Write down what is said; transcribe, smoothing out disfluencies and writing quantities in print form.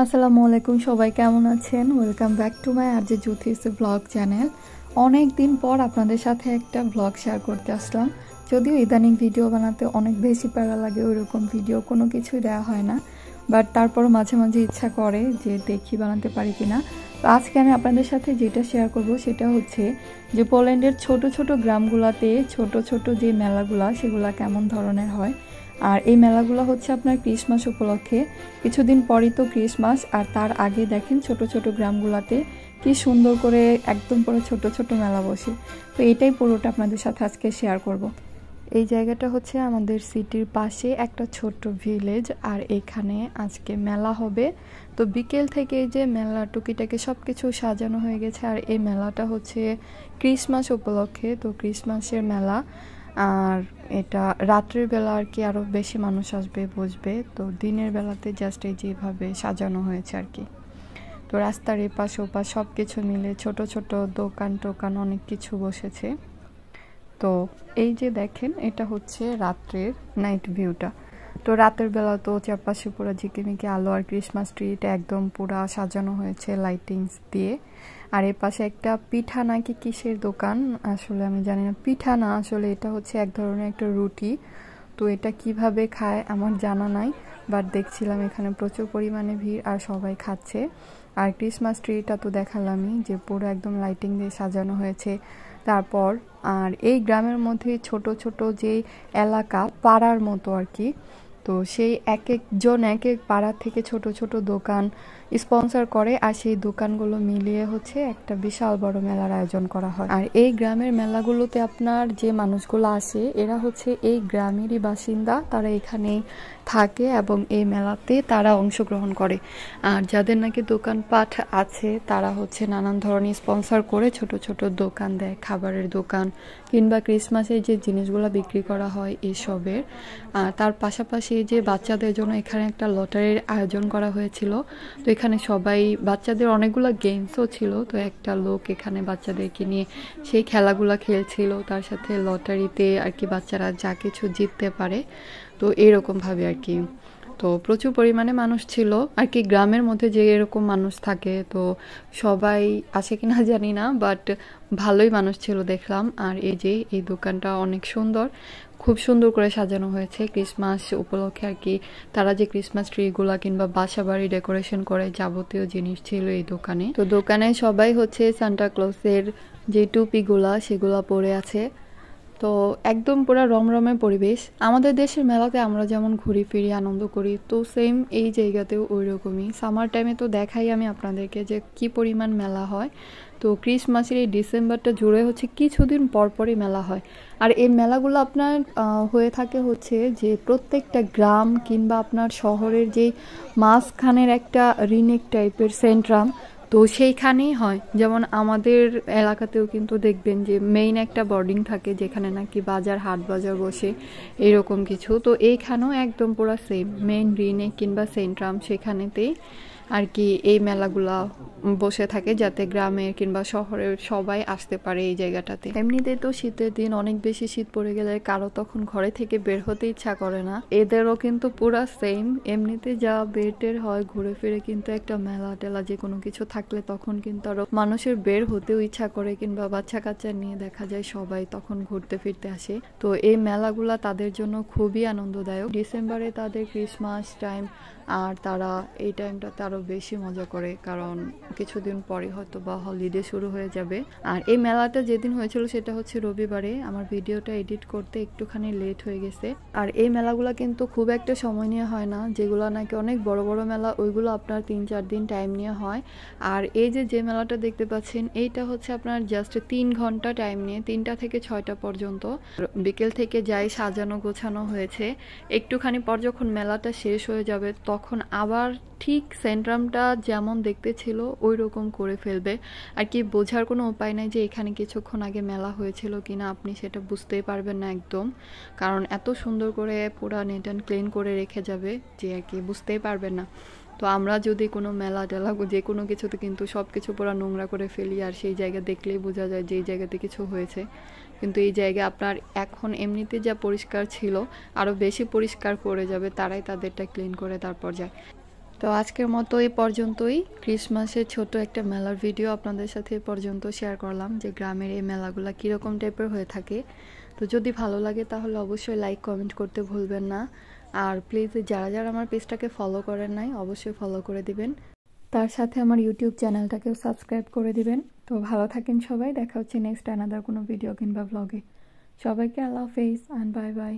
আসসালামু আলাইকুম, সবাই কেমন আছেন? Welcome back to my RJ Jyotish blog channel. অনেক দিন পর আপনাদের সাথে একটা ব্লগ শেয়ার করতে আসলাম। যদিও ইদানিং ভিডিও বানাতে অনেক বেশি প্যারা লাগে, ওইরকম ভিডিও কোনো কিছুই দেওয়া হয় না, বাট তারপরও মাঝে মাঝে ইচ্ছা করে যে দেখি বানাতে পারি কিনা। তো আজকে আমি আপনাদের সাথে যেটা শেয়ার করব সেটা হচ্ছে যে পোল্যান্ডের ছোট ছোট গ্রামগুলোতে ছোট ছোট যে মেলাগুলা সেগুলা কেমন ধরনের হয়। আর এই মেলাগুলো হচ্ছে আপনার ক্রিসমাস উপলক্ষে। কিছুদিন পরই তো ক্রিসমাস, আর তার আগে দেখেন ছোট ছোট গ্রামগুলোতে কি সুন্দর করে একদম পুরো ছোট ছোট মেলা বসে। তো এটাই পুরোটা আপনাদের সাথে আজকে শেয়ার করব। এই জায়গাটা হচ্ছে আমাদের সিটির পাশে একটা ছোট্ট ভিলেজ, আর এখানে আজকে মেলা হবে। তো বিকেল থেকে এই যে মেলা টুকিটাকে সব কিছু সাজানো হয়ে গেছে, আর এই মেলাটা হচ্ছে ক্রিসমাস উপলক্ষে। তো ক্রিসমাসের মেলা, আর এটা রাত্রের বেলা আর কি আরও বেশি মানুষ আসবে বসবে। তো দিনের বেলাতে জাস্ট এই যেভাবে সাজানো হয়েছে আর কি। তো রাস্তার এপাশ ওপাশ সব কিছু মিলে ছোট ছোট দোকান টোকান অনেক কিছু বসেছে। তো এই যে দেখেন, এটা হচ্ছে রাত্রের নাইট ভিউটা। তো রাতের বেলা তো চারপাশে পুরো ঝিকিমিকি আলো, আর ক্রিসমাস ট্রিটা একদম পুরা সাজানো হয়েছে লাইটিংস দিয়ে। আর এর পাশে একটা পিঠা নাকি কিসের দোকান, আসলে আমি জানি না। পিঠা না, আসলে এটা হচ্ছে এক ধরনের একটা রুটি। তো এটা কিভাবে খায় আমার জানা নাই, বাট দেখছিলাম এখানে প্রচুর পরিমাণে ভিড় আর সবাই খাচ্ছে। আর ক্রিসমাস ট্রিটা তো দেখালামই যে পুরো একদম লাইটিং দিয়ে সাজানো হয়েছে। তারপর আর এই গ্রামের মধ্যে ছোট ছোট যে এলাকা পাড়ার মতো আর কি, তো সেই এক একজন এক এক পাড়া থেকে ছোট ছোট দোকান স্পন্সর করে, আর সেই দোকানগুলো মিলিয়ে হচ্ছে একটা বিশাল বড় মেলার আয়োজন করা হয়। আর এই গ্রামের মেলাগুলোতে আপনার যে মানুষগুলো আসে এরা হচ্ছে এই গ্রামেরই বাসিন্দা, তারা এখানেই থাকে এবং এই মেলাতে তারা অংশগ্রহণ করে। আর যাদের নাকি দোকানপাট আছে তারা হচ্ছে নানান ধরনের স্পন্সর করে ছোট ছোট দোকান দেয়, খাবারের দোকান কিংবা ক্রিসমাসে যে জিনিসগুলো বিক্রি করা হয় এসবের। তার পাশাপাশি যে বাচ্চাদের জন্য এখানে একটা লটারির আয়োজন করা হয়েছিল। তো এখানে সবাই বাচ্চাদের অনেকগুলো গেমসও ছিল। তো একটা লোক এখানে বাচ্চাদেরকে নিয়ে সেই খেলাগুলো খেলছিল, তার সাথে লটারিতে আর কি বাচ্চারা যা কিছু জিততে পারে। তো এরকমভাবে আর কি। তো প্রচুর পরিমাণে মানুষ ছিল আর কি, গ্রামের মধ্যে যে এরকম মানুষ থাকে। তো সবাই আসে কিনা জানি না, বাট ভালোই মানুষ ছিল দেখলাম। আর এই যে এই দোকানটা অনেক সুন্দর, খুব সুন্দর করে সাজানো হয়েছে ক্রিসমাস উপলক্ষে আর কি। তারা যে ক্রিসমাস ট্রিগুলা কিংবা বাসা বাড়ি ডেকোরেশন করে যাবতীয় জিনিস ছিল এই দোকানে। তো দোকানে সবাই হচ্ছে সান্টা ক্লজের যে টুপিগুলা সেগুলা পরে আছে। তো একদম পুরো রমরমে পরিবেশ। আমাদের দেশের মেলাতে আমরা যেমন ঘুরি ফিরি আনন্দ করি, তো সেম এই জায়গাতেও ওই রকমই। সামার টাইমে তো দেখাই আমি আপনাদেরকে যে কি পরিমাণ মেলা হয়। তো ক্রিসমাসের এই ডিসেম্বরটা জুড়ে হচ্ছে কিছুদিন পরপরই মেলা হয়। আর এই মেলাগুলো আপনার হয়ে থাকে হচ্ছে যে প্রত্যেকটা গ্রাম কিংবা আপনার শহরের যেই মাঝখানের একটা রিনেক টাইপের সেন্ট্রাম, তো সেইখানেই হয়। যেমন আমাদের এলাকাতেও কিন্তু দেখবেন যে মেইন একটা বোর্ডিং থাকে যেখানে নাকি বাজার হাট বাজার বসে এরকম কিছু। তো এইখানেও একদম পুরো সেম মেইন রিনে কিংবা সেন্ট্রাম সেখানেতেই আর কি এই মেলাগুলা বসে থাকে, যাতে গ্রামের কিংবা শহরের সবাই আসতে পারে এই জায়গাটাতে। এমনিতেই তো শীতের দিন অনেক বেশি শীত পড়ে গেলে কারো তখন ঘরে থেকে বের হতে ইচ্ছা করে না। এদেরও কিন্তু পুরা সেম, এমনিতে যা বের হয় ঘুরে ফিরে, কিন্তু একটা মেলা টেলা যে কোনো কিছু থাকলে তখন কিন্তু আরো মানুষের বের হতেও ইচ্ছা করে, কিংবা বাচ্চা কাচ্চা নিয়ে দেখা যায় সবাই তখন ঘুরতে ফিরতে আসে। তো এই মেলাগুলা তাদের জন্য খুবই আনন্দদায়ক। ডিসেম্বরে তাদের ক্রিসমাস টাইম, আর তারা এই টাইমটাতে আরো বেশি মজা করে, কারণ কিছুদিন পরে হয়তো বা হলিডে শুরু হয়ে যাবে। আর এই মেলাটা যেদিন হয়েছিল সেটা হচ্ছে রবিবারে। আমার ভিডিওটা এডিট করতে একটুখানি লেট হয়ে গেছে। আর এই মেলাগুলো কিন্তু খুব একটা সময় নিয়ে হয় না, যেগুলো নাকি অনেক বড় বড় মেলা ওইগুলো আপনার 3-4 দিন টাইম নিয়ে হয়। আর এই যে মেলাটা দেখতে পাচ্ছেন এইটা হচ্ছে আপনার জাস্ট 3 ঘন্টা টাইম নিয়ে, 3টা থেকে 6টা পর্যন্ত। বিকেল থেকে যাই সাজানো গোছানো হয়েছে, একটুখানি পর যখন মেলাটা শেষ হয়ে যাবে তখন আবার ঠিক সেন্ট্রামটা যেমন দেখতে ছিল ওই রকম করে ফেলবে আর কি। বোঝার কোনো উপায় নাই যে এখানে কিছুক্ষণ আগে মেলা হয়েছিল কিনা, আপনি সেটা বুঝতেই পারবেন না একদম, কারণ এত সুন্দর করে পুরো নেট অ্যান্ড ক্লিন করে রেখে যাবে যে আর কি বুঝতেই পারবেন না। তো আমরা যদি কোনো মেলা টেলা যে কোনো কিছুতে কিন্তু সব কিছু পুরো নোংরা করে ফেলি, আর সেই জায়গা দেখলেই বোঝা যায় যে এই জায়গাতে কিছু হয়েছে। কিন্তু এই জায়গায় আপনার এখন এমনিতে যা পরিষ্কার ছিল আরও বেশি পরিষ্কার করে যাবে, তারাই তাদেরটা ক্লিন করে তারপর যায়। তো আজকের মতো এই পর্যন্তই। ক্রিসমাসের ছোট একটা মেলার ভিডিও আপনাদের সাথে এই পর্যন্ত শেয়ার করলাম, যে গ্রামের এই মেলাগুলো কীরকম টাইপের হয়ে থাকে। তো যদি ভালো লাগে তাহলে অবশ্যই লাইক কমেন্ট করতে ভুলবেন না। আর প্লিজ যারা যারা আমার পেজটাকে ফলো করেন নাই অবশ্যই ফলো করে দিবেন, তার সাথে আমার ইউটিউব চ্যানেলটাকেও সাবস্ক্রাইব করে দিবেন। তো ভালো থাকেন সবাই, দেখা হচ্ছে নেক্সট আনাদার কোনো ভিডিও কিংবা ব্লগে। সবাইকে আল্লাহ হাফেজ অ্যান্ড বাই বাই।